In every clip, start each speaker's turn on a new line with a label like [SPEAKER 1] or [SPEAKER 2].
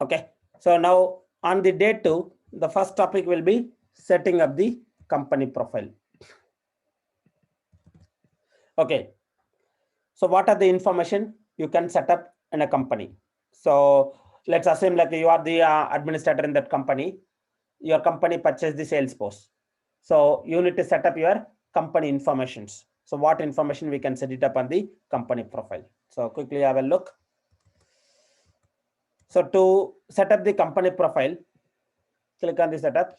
[SPEAKER 1] Okay, so now on the day 2, the first topic will be setting up the company profile. Okay, so what are the information you can set up in a company? So let's assume like you are the administrator in that company. Your company purchased the Salesforce, so you need to set up your company informations. So what information we can set it up on the company profile? So quickly have a look. So to set up the company profile, click on the setup.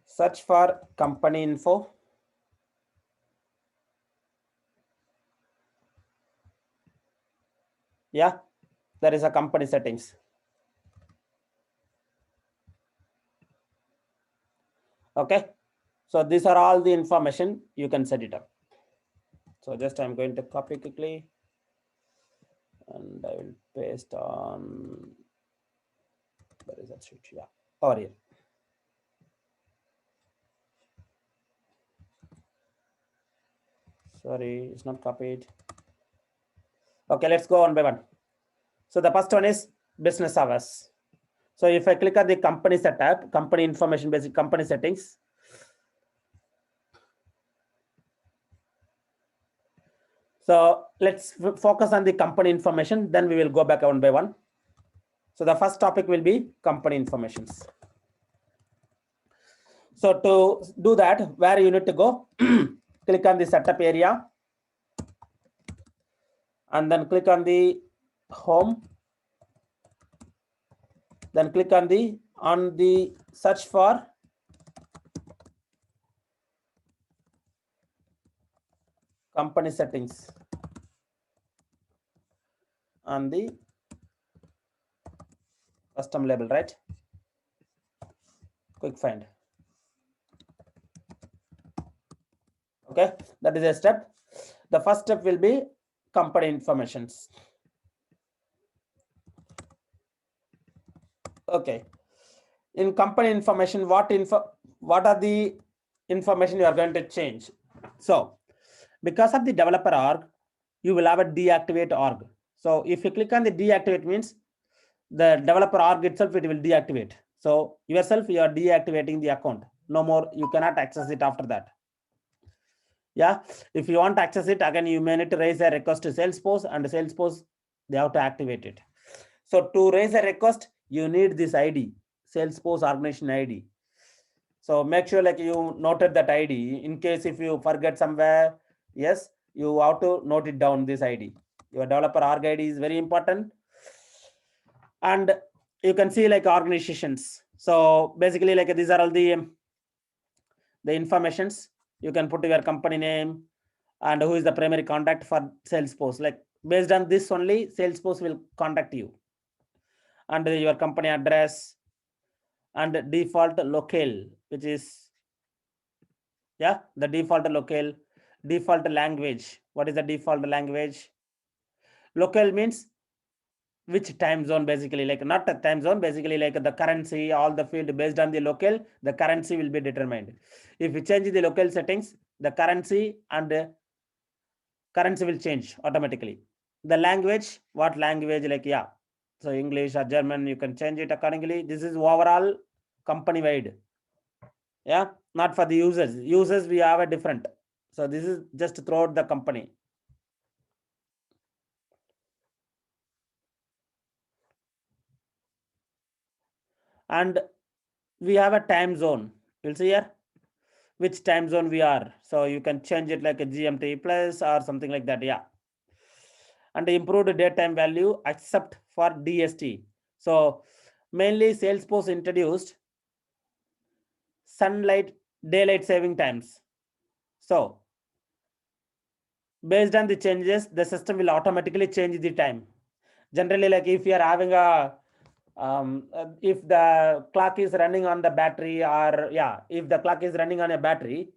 [SPEAKER 1] Search for company info. Yeah, there is a company settings. Okay, so these are all the information you can set it up. So just I'm going to copy quickly and I will paste on, where is that sheet? Yeah, over here. Sorry, it's not copied. Okay, let's go one by one. So the first one is business hours. So if I click on the company setup, company information, basic company settings, so let's focus on the company information, then we will go back one by one. So the first topic will be company informations. So to do that, where you need to go, click on the setup area and then click on the home, then click on the search for company settings on the custom label, right? Quick find. Okay, that is a step. The first step will be company informations. Okay, in company information, what are the information you are going to change? So because of the developer org, you will have a deactivate org. So if you click on the deactivate, means the developer org itself, it will deactivate. So yourself, you are deactivating the account. No more, you cannot access it after that. Yeah, if you want to access it again, you may need to raise a request to Salesforce, and Salesforce, they have to activate it. So to raise a request, you need this ID, Salesforce organization ID. So make sure like you noted that ID. In case if you forget somewhere, yes, you have to note it down, this ID. Your developer org ID is very important. And you can see like organizations. So basically like these are all the informations. You can put your company name and who is the primary contact for Salesforce. Like based on this only, Salesforce will contact you. And your company address and default locale, which is, yeah, the default locale, default language. What is the default language? Locale means which time zone, basically, like not a time zone, basically like the currency, all the field based on the local, the currency will be determined. If you change the local settings, the currency will change automatically. The language, what language, like, yeah, so English or German, you can change it accordingly. This is overall company wide. Yeah, not for the users we have a different. So this is just throughout the company. And we have a time zone. You'll see here which time zone we are. So you can change it like a GMT plus or something like that. Yeah. And improved daytime value except for DST. So mainly Salesforce introduced daylight saving times. So based on the changes, the system will automatically change the time. Generally, like if you are having a if the clock is running on the battery, or yeah, if the clock is running on a battery,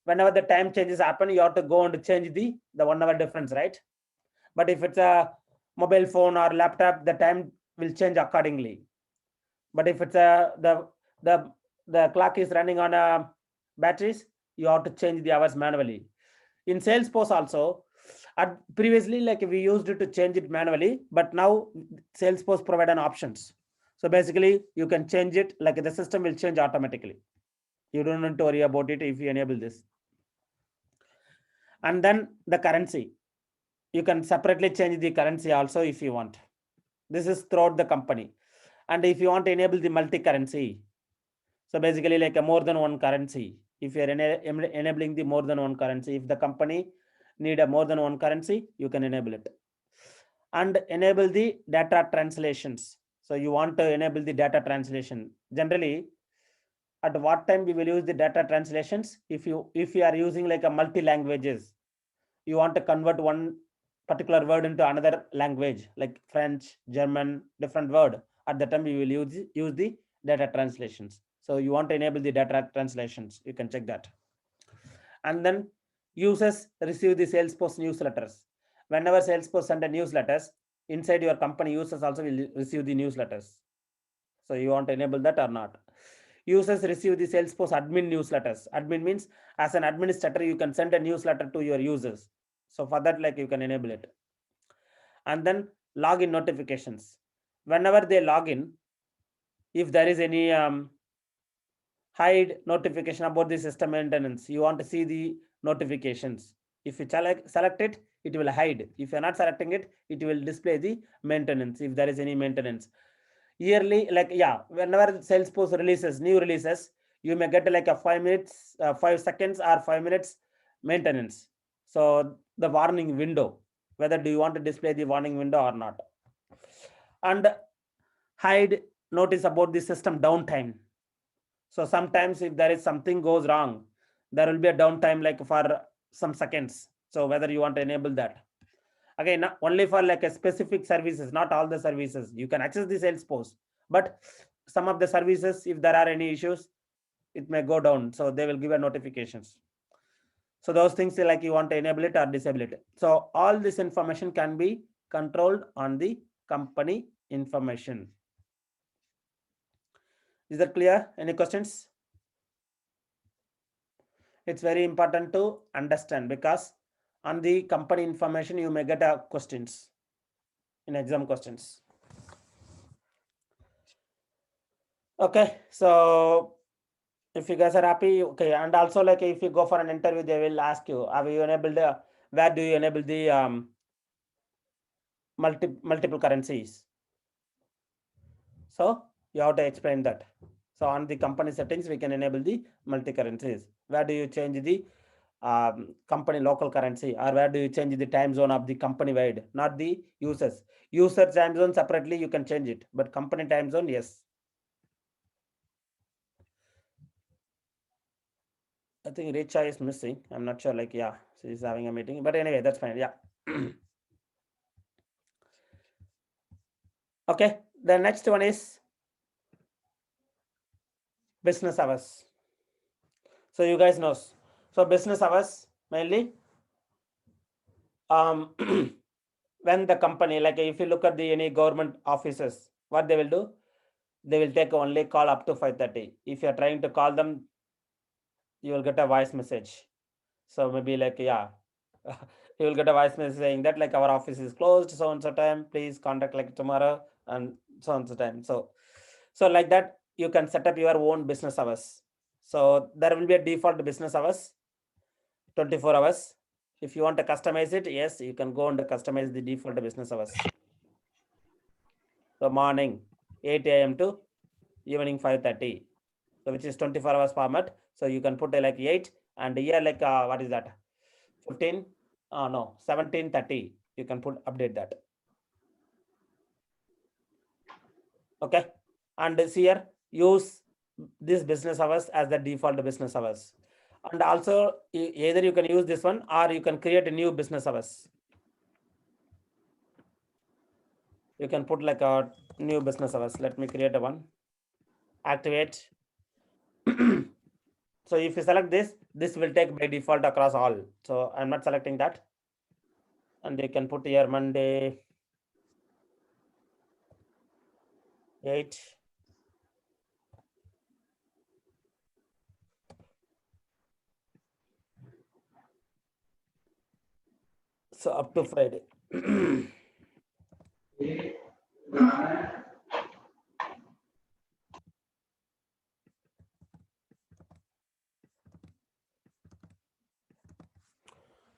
[SPEAKER 1] whenever the time changes happen, you have to go and change the 1 hour difference, right? But if it's a mobile phone or laptop, the time will change accordingly. But if it's the clock is running on a batteries, you have to change the hours manually. In Salesforce also, Previously, like we used it to change it manually, but now Salesforce provide an options. So basically you can change it, like the system will change automatically. You don't need to worry about it if you enable this. And then the currency, you can separately change the currency also if you want. This is throughout the company. And if you want to enable the multi-currency, so basically like a more than one currency, if you're enabling the more than one currency, if the company need a more than one currency, you can enable it. And enable the data translations. So you want to enable the data translation. Generally, at what time we will use the data translations? If you are using like a multi languages, you want to convert one particular word into another language like French, German, different word. At the time we will use the data translations. So you want to enable the data translations, you can check that. And then users receive the Salesforce newsletters. Whenever Salesforce send a newsletters, inside your company users also will receive the newsletters. So you want to enable that or not? Users receive the Salesforce admin newsletters. Admin means as an administrator, you can send a newsletter to your users. So for that, like you can enable it. And then login notifications. Whenever they log in, if there is any hide notification about the system maintenance, you want to see the notifications. If you select it, it will hide. If you're not selecting it, it will display the maintenance if there is any maintenance. Yearly, like whenever Salesforce releases new releases, you may get like a 5 minutes, 5 seconds or 5 minutes maintenance. So the warning window, whether do you want to display the warning window or not. And hide notice about the system downtime. So sometimes if there is something goes wrong, there will be a downtime like for some seconds. So whether you want to enable that. Again, not only for like a specific services, not all the services. You can access the Salesforce, but some of the services, if there are any issues, it may go down. So they will give a notifications. So those things like you want to enable it or disable it. So all this information can be controlled on the company information. Is that clear? Any questions? It's very important to understand because on the company information you may get questions in exam questions. Okay, so if you guys are happy, okay, and also like if you go for an interview, they will ask you, have you enabled where do you enable the multiple currencies? So you have to explain that. So on the company settings, we can enable the multi currencies. Where do you change the company local currency, or where do you change the time zone of the company wide, not the users? User time zone separately you can change it, but company time zone, yes. I think Richa is missing. I'm not sure, like, yeah, she's having a meeting, but anyway, that's fine. Yeah. Okay, the next one is business hours. So you guys know. So business hours mainly when the company, like if you look at the any government offices, what they will do, they will take only call up to 5:30. If you're trying to call them, you will get a voice message. So maybe like, yeah, you will get a voice message saying that like our office is closed so and so time, please contact like tomorrow and so and so time. So like that you can set up your own business hours. So there will be a default business hours 24 hours. If you want to customize it, yes, you can go and customize the default business hours. So morning 8 a.m. to evening 5:30. So which is 24 hours format. So you can put like 8 and here like what is that? 15? No, 17:30. You can put update that. Okay. And this here use this business hours as the default business hours. And also either you can use this one or you can create a new business hours. You can put like a new business hours. Let me create a one. Activate. So if you select this will take by default across all. So I'm not selecting that. And you can put here Monday 8. So up to Friday.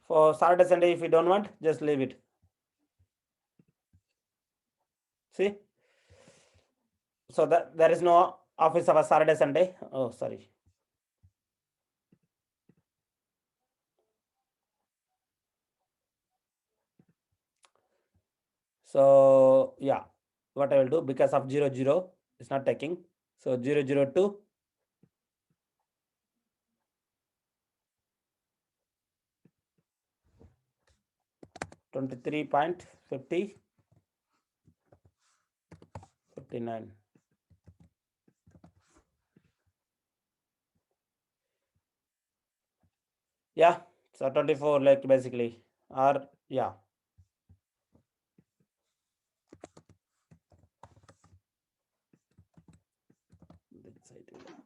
[SPEAKER 1] For Saturday, Sunday, if you don't want, just leave it. See? So that there is no office hours Saturday, Sunday. Oh, sorry. So yeah, what I will do, because of 00, it's not taking. So 002. 23.50, 59. Yeah, so 24, like basically, or yeah.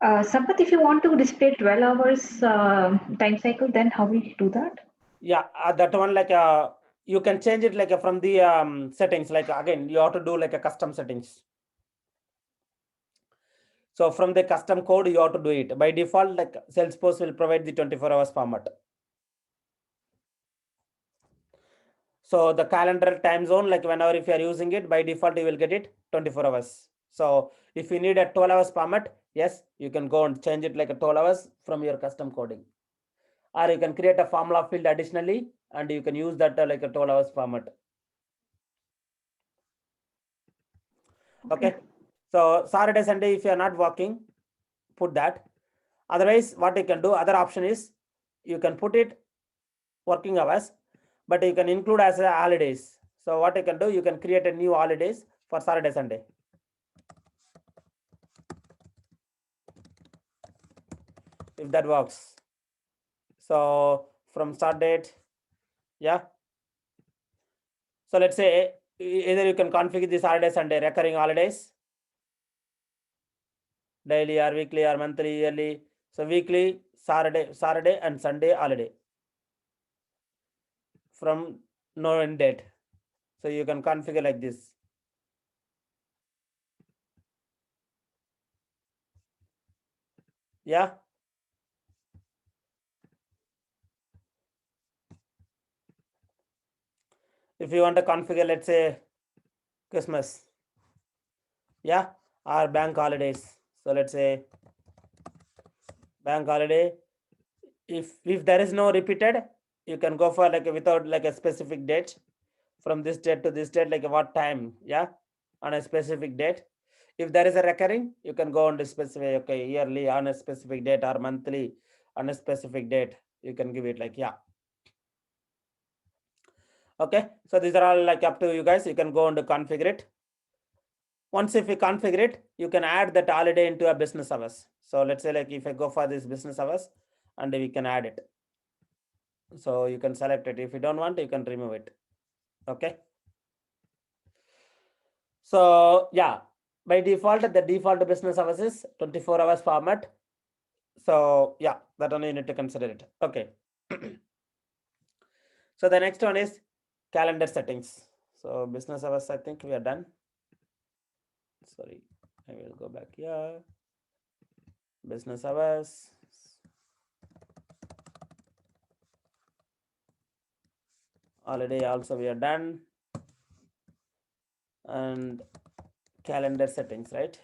[SPEAKER 2] Sampath, if you want to display 12 hours time cycle, then how will you do that?
[SPEAKER 1] Yeah, that one, like you can change it like from the settings. Like again, you have to do like a custom settings. So from the custom code, you have to do it. By default, like Salesforce will provide the 24 hours format. So the calendar time zone, like whenever if you are using it, by default, you will get it 24 hours. So if you need a 12 hours format, yes, you can go and change it like a 12 hours from your custom coding. Or you can create a formula field additionally, and you can use that like a 12 hours format. Okay. So Saturday, Sunday, if you are not working, put that. Otherwise, what you can do, other option is you can put it working hours, but you can include as a holidays. So what you can do, you can create a new holidays for Saturday, Sunday. If that works. So from start date, yeah. So let's say either you can configure the Saturday, Sunday recurring holidays, daily or weekly or monthly, yearly. So weekly, Saturday and Sunday holiday from no end date. So you can configure like this. Yeah. If you want to configure, let's say Christmas, yeah, or bank holidays. So let's say bank holiday. If there is no repeated, you can go for like without like a specific date, from this date to this date, like what time, yeah, on a specific date. If there is a recurring, you can go on to specific, okay, yearly on a specific date or monthly on a specific date. You can give it like, yeah. Okay, so these are all like up to you guys. You can go on to configure it. Once if you configure it, you can add that holiday into a business hours. So let's say like if I go for this business hours, and we can add it. So you can select it. If you don't want, you can remove it. Okay. So yeah, by default, the default business hours is 24 hours format. So yeah, that only you need to consider it. Okay. So the next one is calendar settings. So business hours, I think we are done. Sorry, I will go back here. Business hours. Holiday also we are done. And calendar settings, right?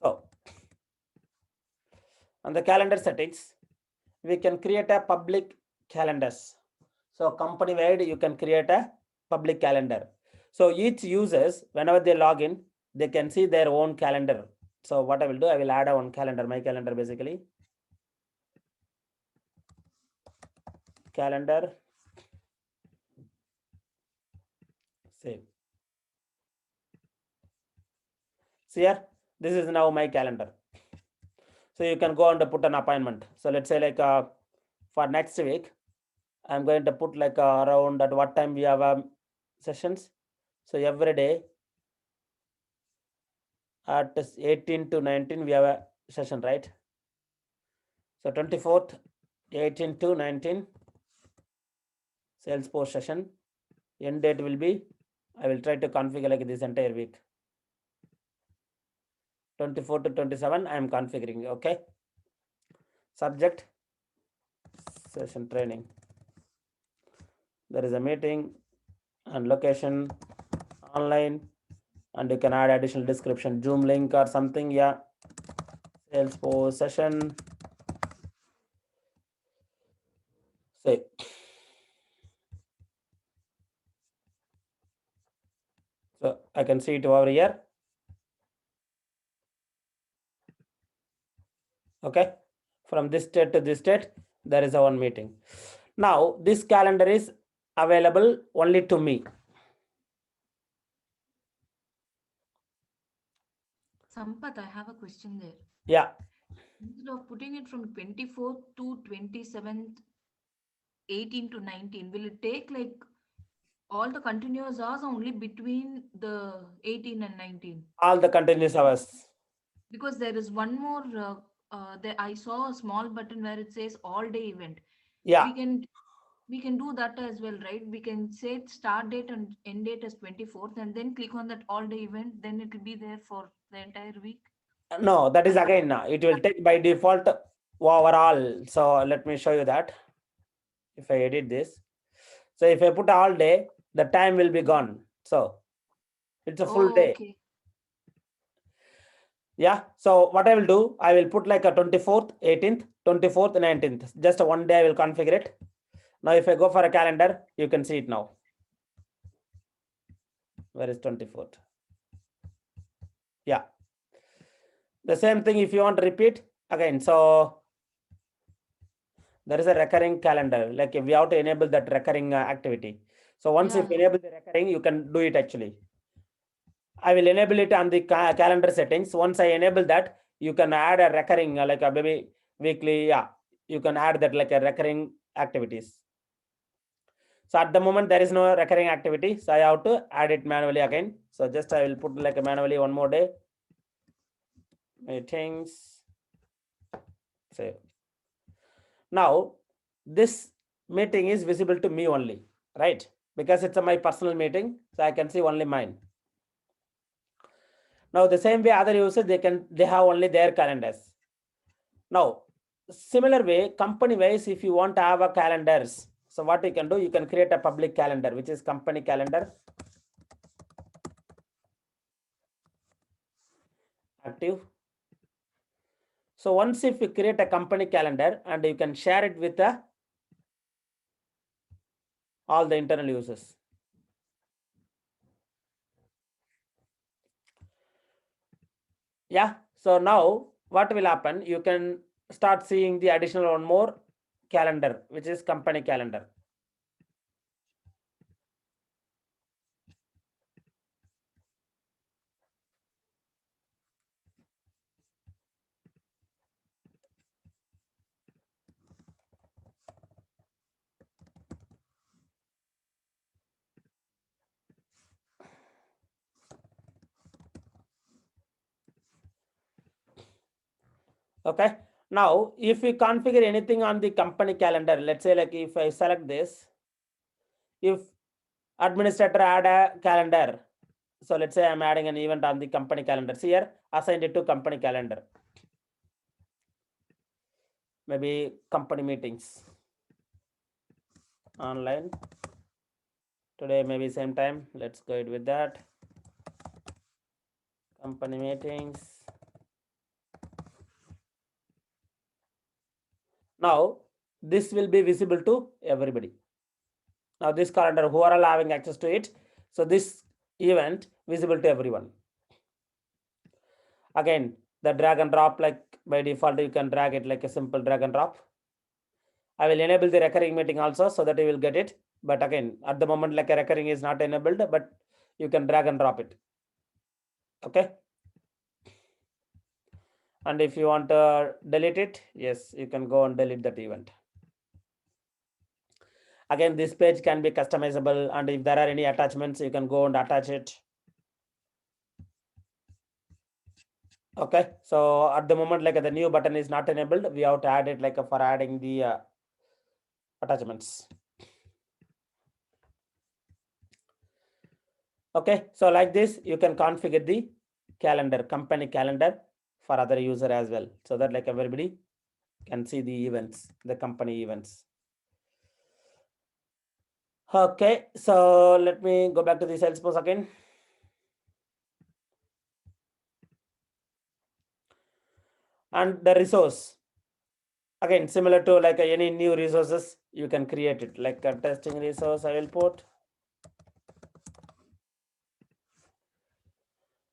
[SPEAKER 1] So on the calendar settings, we can create a public calendars. So company wide, you can create a public calendar. So each users, whenever they log in, they can see their own calendar. So what I will do, I will add a one calendar, my calendar basically. Calendar, save. See here, this is now my calendar. So you can go and put an appointment. So let's say like for next week, I'm going to put like around at what time we have sessions. So every day at 18 to 19 we have a session, right? So 24th 18 to 19 Salesforce session. End date will be, I will try to configure like this entire week. 24 to 27, I am configuring, okay? Subject, session training. There is a meeting and location, online, and you can add additional description, Zoom link or something, yeah. Salesforce session. Say, so I can see it over here. Okay, from this state to this state, there is a one meeting. Now this calendar is available only to me.
[SPEAKER 3] Sampath, I have a question there.
[SPEAKER 1] Yeah,
[SPEAKER 3] Instead of putting it from 24th to 27th, 18 to 19, will it take like all the continuous hours or only between the 18 and 19?
[SPEAKER 1] all the continuous hours.
[SPEAKER 3] Because there is one more, there I saw a small button where it says all day event.
[SPEAKER 1] Yeah,
[SPEAKER 3] We can do that as well, right? We can set start date and end date as 24th and then click on that all day event. Then it will be there for the entire week.
[SPEAKER 1] no, that is again, it will take by default overall. So let me show you that. If I edit this, so if I put all day, the time will be gone. So it's a full day.
[SPEAKER 3] Okay.
[SPEAKER 1] Yeah, so what I will do, I will put like a 24th, 18th, 24th, 19th. Just one day I will configure it. Now if I go for a calendar, you can see it now. Where is 24th? Yeah. The same thing if you want to repeat again. So there is a recurring calendar. Like if we have to enable that recurring activity. So once you enable the recurring, you can do it actually. I will enable it on the calendar settings. Once I enable that, you can add a recurring like a maybe weekly. Yeah, you can add that like a recurring activities. So at the moment there is no recurring activity, so I have to add it manually again. So just I will put like a manually one more day. Meetings. Save. Now this meeting is visible to me only, right? Because it's my personal meeting, so I can see only mine. Now the same way other users they have only their calendars. Now similar way, company wise, if you want to have a calendars, so what you can do, you can create a public calendar, which is company calendar. Active. So once if you create a company calendar and you can share it with all the internal users. Yeah, so now what will happen? You can start seeing the additional one more calendar, which is company calendar. Okay, now if we configure anything on the company calendar, let's say like if I select this, if administrator add a calendar, so let's say I'm adding an event on the company calendar. See here, assigned it to company calendar. Maybe company meetings online today, maybe same time. Let's go with that. Company meetings. Now this will be visible to everybody. Now this calendar, who are all having access to it, so this event visible to everyone. Again, the drag and drop, like by default you can drag it like a simple drag and drop. I will enable the recurring meeting also so that you will get it, but again at the moment like a recurring is not enabled, but you can drag and drop it. Okay, and if you want to delete it, yes, you can go and delete that event. Again, this page can be customizable, and if there are any attachments, you can go and attach it. Okay, so at the moment like the new button is not enabled, we have to add it like for adding the attachments. Okay, so like this, you can configure the calendar, company calendar for other user as well, so that like everybody can see the events, the company events. Okay, so let me go back to the Salesforce again. And the resource, again, similar to like any new resources, you can create it, like a testing resource, I will put.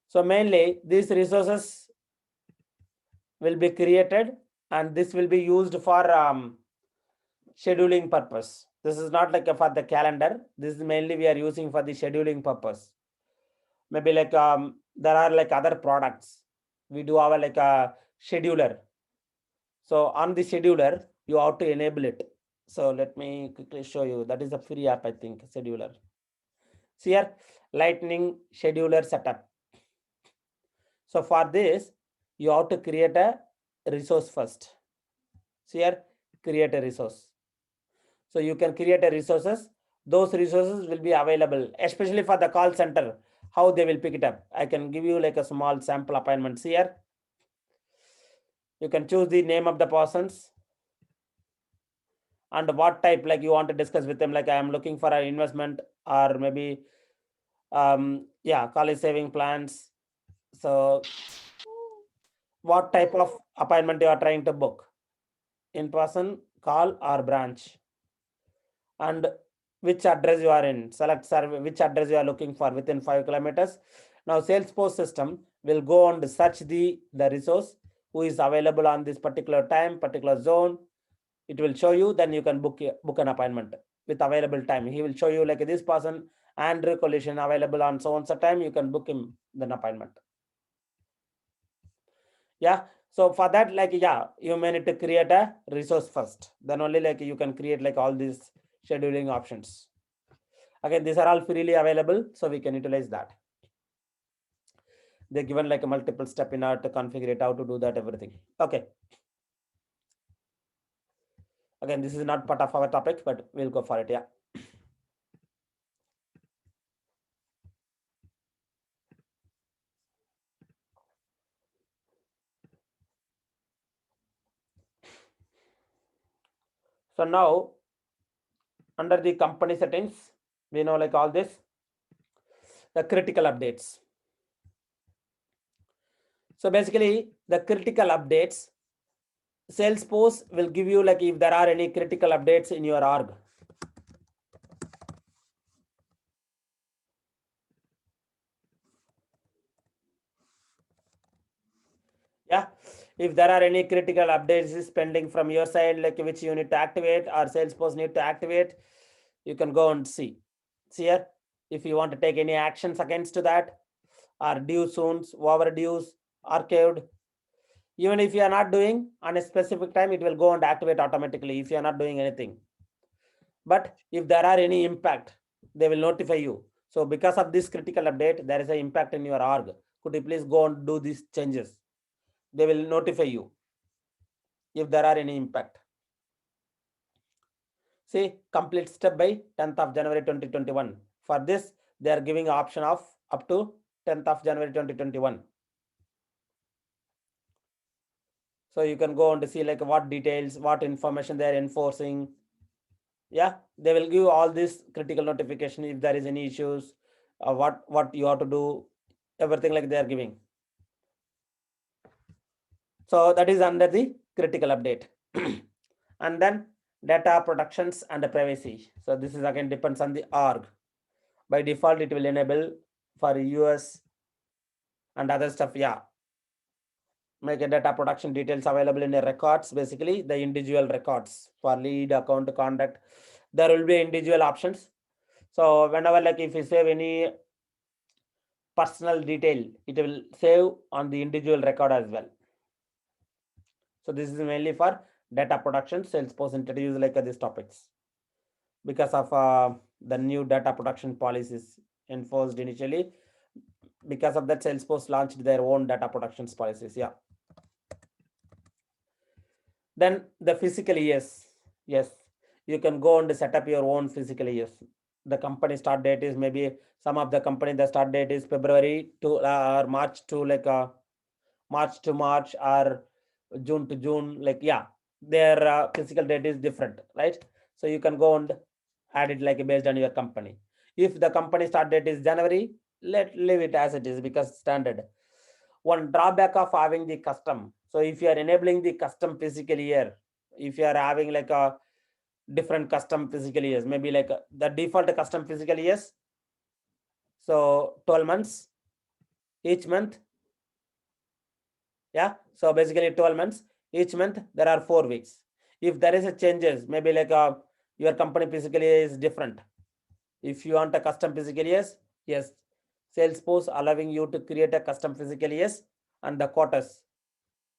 [SPEAKER 1] So mainly these resources will be created and this will be used for scheduling purpose. This is not like for the calendar. This is mainly we are using for the scheduling purpose. Maybe like there are like other products. We do have like a scheduler. So on the scheduler, you have to enable it. So let me quickly show you. That is a free app, I think, scheduler. See here, Lightning scheduler setup. So for this, you have to create a resource first. See here, create a resource. So you can create a resources. Those resources will be available, especially for the call center, how they will pick it up. I can give you like a small sample appointments here. You can choose the name of the persons and what type, like you want to discuss with them, like I am looking for an investment or maybe yeah, college saving plans. So what type of appointment you are trying to book, in person, call or branch, and which address you are in, select survey, which address you are looking for within 5 kilometers. Now Salesforce system will go and search the resource who is available on this particular time, particular zone. It will show you, then you can book an appointment with available time. He will show you like this person, Andrew Collision, available on so and so time, you can book him then appointment. Yeah, so for that, like, yeah, you may need to create a resource first, then only like you can create like all these scheduling options. Again, these are all freely available, so we can utilize that. They're given like a multiple step in order to configure it, how to do that, everything. Okay. Again, this is not part of our topic, but we'll go for it. Yeah. So now under the company settings, we know like all this, the critical updates. So basically the critical updates, Salesforce will give you like if there are any critical updates in your org. Yeah, if there are any critical updates pending from your side, like which you need to activate or Salesforce need to activate, you can go and see. See here, if you want to take any actions against that, or due soon, overdues, archived. Even if you are not doing on a specific time, it will go and activate automatically if you are not doing anything. But if there are any impact, they will notify you. So because of this critical update, there is an impact in your org. Could you please go and do these changes? They will notify you if there are any impact. See, complete step by 10th of January 2021. For this, they are giving option of up to 10th of January 2021. So you can go and see like what details, what information they are enforcing. Yeah, they will give all this critical notification if there is any issues, what you have to do, everything like they are giving. So that is under the critical update. And then data protections and the privacy. So this is again depends on the org. By default, it will enable for US and other stuff. Yeah, make a data protection details available in the records, basically the individual records for lead, account, contact. There will be individual options. So whenever like if you save any personal detail, it will save on the individual record as well. So this is mainly for data protection. Salesforce introduced like these topics because of the new data protection policies enforced initially. Because of that, Salesforce launched their own data protection policies. Yeah. Then the physical, yes. you can go and set up your own physical years. The company start date is maybe some of the company, the start date is February to or March to like March to March or June to June, like yeah, their physical date is different, right? So you can go and add it like based on your company. If the company start date is January, leave it as it is because standard. One drawback of having the custom. So if you are enabling the custom physical year, if you are having like a different custom physical years, maybe like the default custom physical years. So 12 months each month. Yeah. So basically 12 months each month, there are 4 weeks. If there is a changes, maybe like your company physical year is different. If you want a custom physical years, yes, Salesforce allowing you to create a custom physical years and the quarters.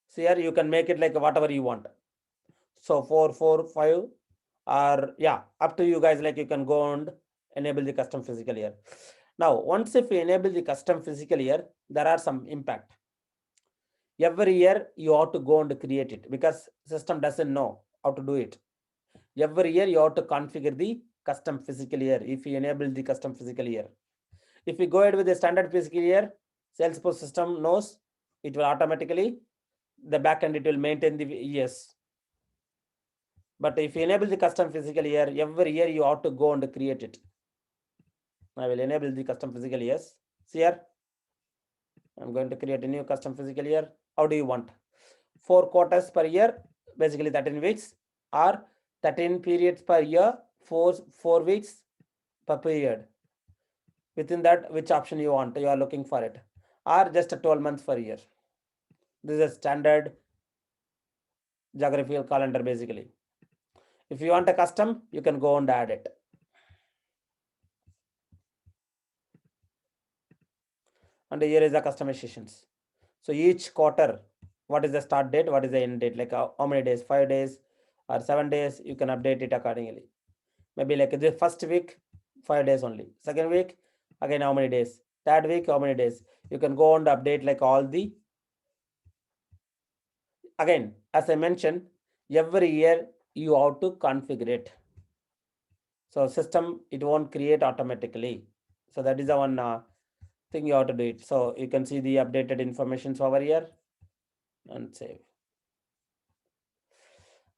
[SPEAKER 1] So here you can make it like whatever you want. So 4, 4, 5, or yeah, up to you guys, like you can go and enable the custom physical year. Now, once if you enable the custom physical year, there are some impact. Every year you ought to go and create it because system doesn't know how to do it. Every year you ought to configure the custom physical year if you enable the custom physical year. If you go ahead with the standard physical year, Salesforce system knows it will automatically, the backend, it will maintain the years. But if you enable the custom physical year, every year you ought to go and create it. I will enable the custom physical years. See here, I'm going to create a new custom physical year. How do you want? 4 quarters per year, basically 13 weeks, or 13 periods per year, 4 weeks per period. Within that, which option you want, you are looking for it, or just a 12 months per year. This is a standard geographical calendar basically. If you want a custom, you can go and add it. And here is the customizations. So each quarter, what is the start date, what is the end date, like how many days, 5 days or 7 days, you can update it accordingly. Maybe like the first week, 5 days only. Second week, again how many days. Third week, how many days. You can go and update like all the, again, as I mentioned, every year you have to configure it. So system, it won't create automatically. So that is the one thing you have to do it. So you can see the updated information over here and save.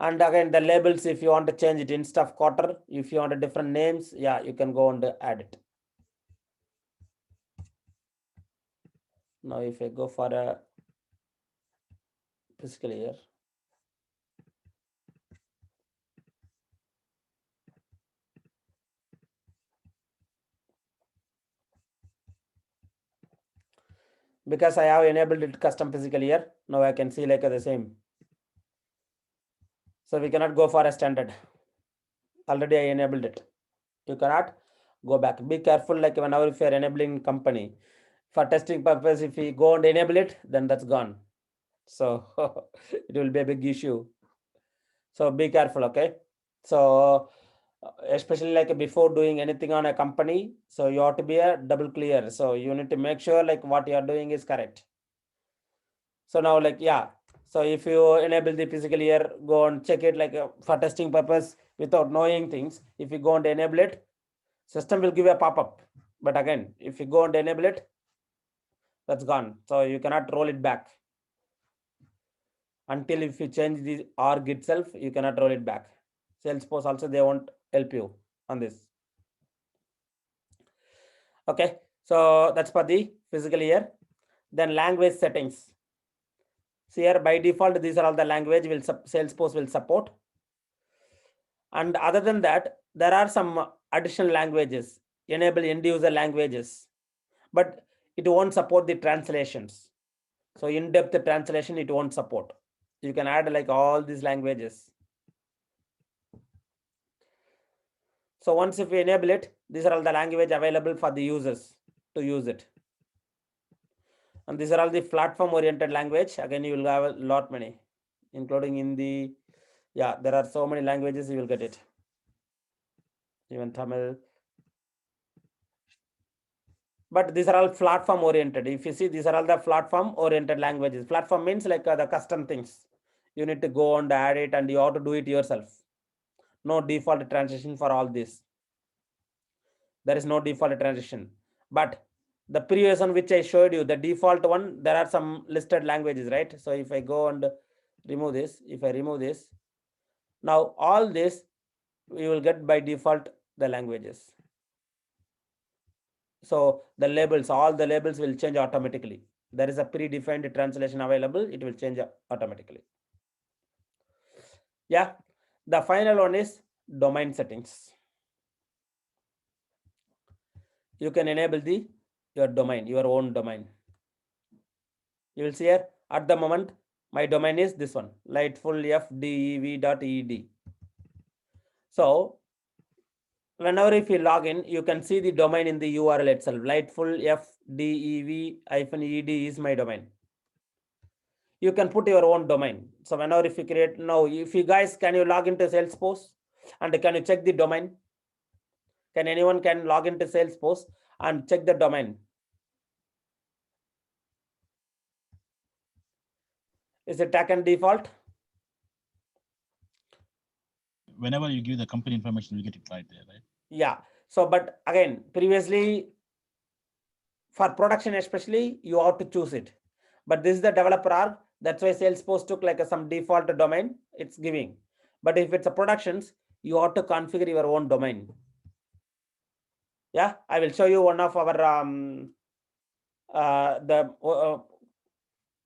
[SPEAKER 1] And again, the labels, if you want to change it instead of quarter, if you want a different names, yeah, you can go and add it. Now, if I go for a fiscal year, because I have enabled it custom physical year, now I can see like the same. So we cannot go for a standard. Already I enabled it. You cannot go back. Be careful, like whenever if you're enabling company for testing purpose, if we go and enable it, then that's gone. So it will be a big issue. So be careful, okay? So especially like before doing anything on a company, so you have to be a double clear. So you need to make sure like what you are doing is correct. So now like, yeah. So if you enable the physical year, go and check it like for testing purpose without knowing things. If you go and enable it, system will give you a pop-up. But again, if you go and enable it, that's gone. So you cannot roll it back. Until if you change the org itself, you cannot roll it back. Salesforce also, they won't help you on this. Okay, so that's for the physical year. Then language settings. So here by default, these are all the language will Salesforce will support. And other than that, there are some additional languages, enable end user languages, but it won't support the translations. So in-depth translation, it won't support. You can add like all these languages. So once if we enable it, these are all the language available for the users to use it. And these are all the platform oriented language. Again, you will have a lot many, including in the, yeah, there are so many languages, you will get it. Even Tamil. But these are all platform oriented. If you see, these are all the platform oriented languages. Platform means like the custom things. You need to go and add it and you have to do it yourself. No default transition for all this. There is no default transition. But the previous one which I showed you, the default one, there are some listed languages, right? So if I go and remove this, if I remove this, now all this you will get by default the languages. So the labels, all the labels will change automatically. There is a predefined translation available, it will change automatically. Yeah, the final one is domain settings. You can enable your domain, your own domain. You will see here at the moment my domain is this one, lightfulfdev.ed. So whenever if you log in, you can see the domain in the URL itself. lightfulfdev-ed is my domain. You can put your own domain. So whenever if you create now, if you guys can you log into Salesforce and can you check the domain? Can anyone can log into Salesforce and check the domain? Is it taken default?
[SPEAKER 4] Whenever you give the company information, you get it right there, right?
[SPEAKER 1] Yeah. So, but again, previously for production especially, you have to choose it. But this is the developer org. That's why Salesforce took like some default domain it's giving. But if it's a productions, you have to configure your own domain. Yeah, I will show you one of our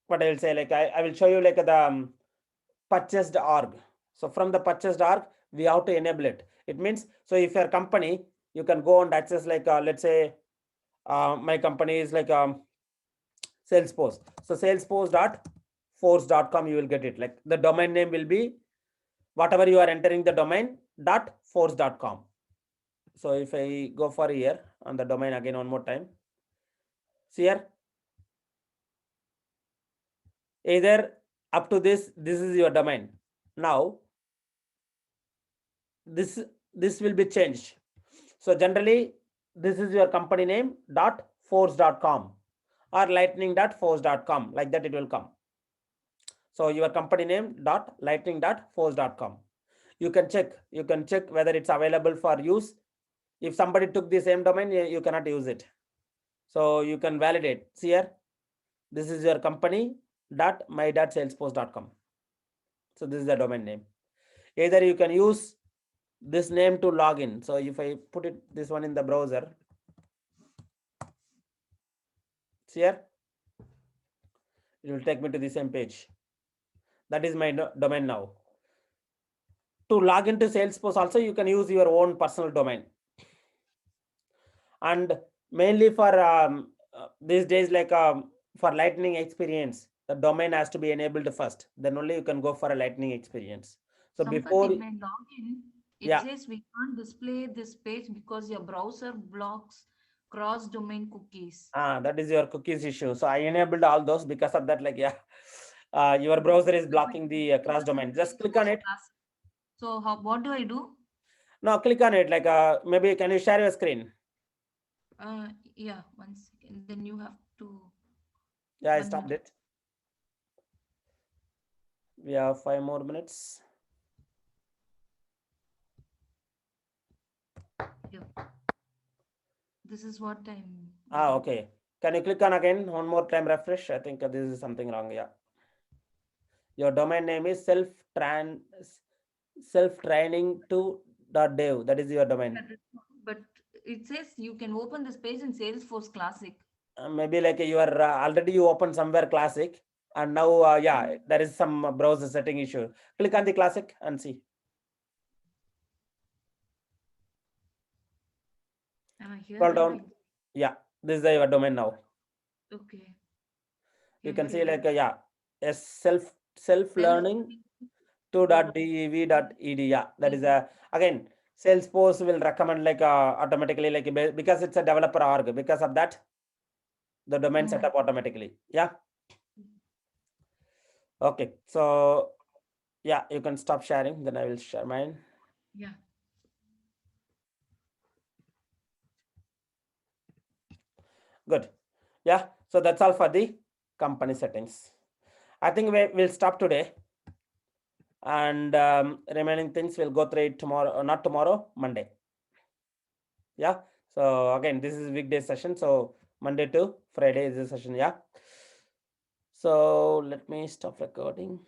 [SPEAKER 1] what I will say, like I will show you like the purchased org. So from the purchased org, we have to enable it. It means, so if your company, you can go and access like let's say my company is like Salesforce. So salesforce.force.com, you will get it. Like the domain name will be whatever you are entering the domain .force.com. So if I go for here on the domain again one more time, see here, either up to this is your domain. Now this will be changed. So generally this is your company name .force.com or lightning.force.com, like that it will come. So your company name .lightning.force.com. You can check whether it's available for use. If somebody took the same domain, you cannot use it. So you can validate. See here, this is your company .my.salesforce.com. So this is the domain name. Either you can use this name to log in. So if I put it this one in the browser, see here, it will take me to the same page. That is my domain now. To log into Salesforce also, you can use your own personal domain. And mainly for these days, like for Lightning experience, the domain has to be enabled first. Then only you can go for a Lightning experience. So
[SPEAKER 3] Sampath,
[SPEAKER 1] before,
[SPEAKER 3] in my login, it
[SPEAKER 1] yeah,
[SPEAKER 3] says we can't display this page because your browser blocks cross-domain cookies.
[SPEAKER 1] that is your cookies issue. So I enabled all those because of that. Like yeah, your browser is blocking the cross domain. Just click on it.
[SPEAKER 3] So what do I do?
[SPEAKER 1] No, click on it. Like maybe can you share your screen?
[SPEAKER 3] Yeah, 1 second. Then you have to.
[SPEAKER 1] Yeah, I
[SPEAKER 3] 1
[SPEAKER 1] stopped
[SPEAKER 3] minute.
[SPEAKER 1] it. We have 5 more minutes.
[SPEAKER 3] Here. This is what I'm.
[SPEAKER 1] Okay. Can you click on again one more time, refresh? I think this is something wrong. Yeah. Your domain name is self-training2.dev. That is your domain.
[SPEAKER 3] But it says you can open this page in Salesforce Classic.
[SPEAKER 1] Maybe like you are already you open somewhere Classic, and now yeah, there is some browser setting issue. Click on the Classic and see.
[SPEAKER 3] Here.
[SPEAKER 1] Scroll down. Yeah, this is your domain now.
[SPEAKER 3] Okay.
[SPEAKER 1] You can see like yeah, a self-learning 2.dev.ed. Yeah, that is again Salesforce will recommend like automatically, like because it's a developer org. Because of that, the domain set up automatically. Yeah. Okay. So yeah, you can stop sharing. Then I will share mine.
[SPEAKER 3] Yeah.
[SPEAKER 1] Good. Yeah. So that's all for the company settings. I think we'll stop today. and remaining things we'll go through it tomorrow, not tomorrow, Monday. Yeah. So again, this is weekday session. So Monday to Friday is the session. Yeah. So let me stop recording.